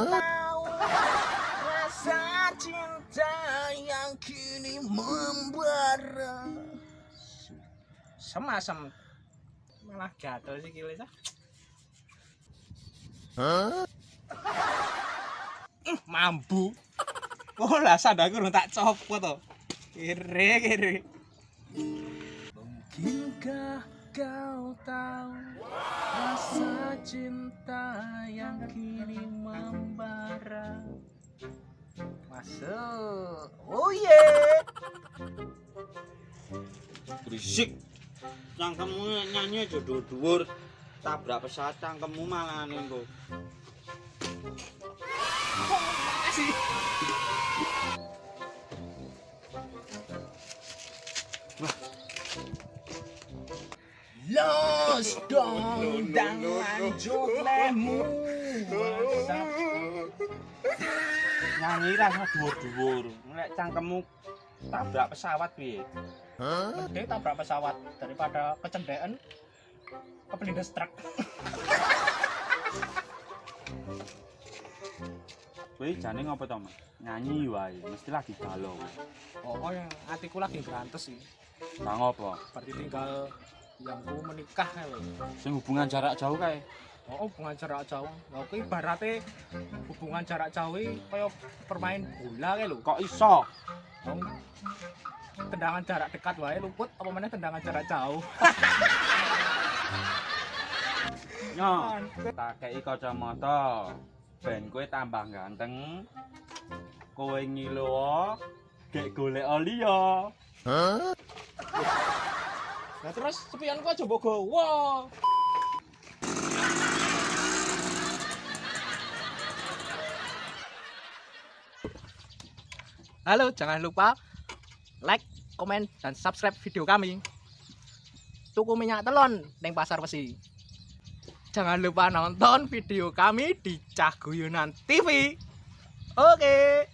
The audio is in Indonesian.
tahu rasa cinta yang kini membara. Semasem malah gatel sih kile sah. Mambu. Oh lah sandaku urung tak copot to. Kere. Mungkinkah kau tahu rasa cinta yang kini membara? Masuk. Oh yeah. Berisik. Cangkemmu nyanyi aja dhuwur. Tabrak pesawat cangkemmu malah engko. Makasih. Los dong dan lanjut lemu. Nyanyi ra dhuwur-dhuwur. Nek cangkemmu tabrak pesawat piye? Mending tabrak pesawat daripada kecendean kepelindes truk. Kowe jane ngopo to, Mas? Nyanyi wae, mesti lagi galau. Oh, yang hatiku lagi berantes sih. Lah ngopo? Berarti tinggal yangku menikah ya lho. Sing hubungan jarak jauh kae. Oh, hubungan jarak jauh. Lah kuwi ibaratnya hubungan jarak jauh kaya permain bola kae lho. Kok iso? Wong tendangan jarak dekat wae luput, apa meneh tendangan jarak jauh. Nyo, tak kei kacamata. Ben kowe tambah ganteng. Kowe ngilo, gek golek liya. Nah terus sepianku aja mbok gowo. Halo, jangan lupa like, komen, dan subscribe video kami. Tuku minyak telon neng Pasar Besi. Jangan lupa nonton video kami di Cah Guyonan TV. Oke.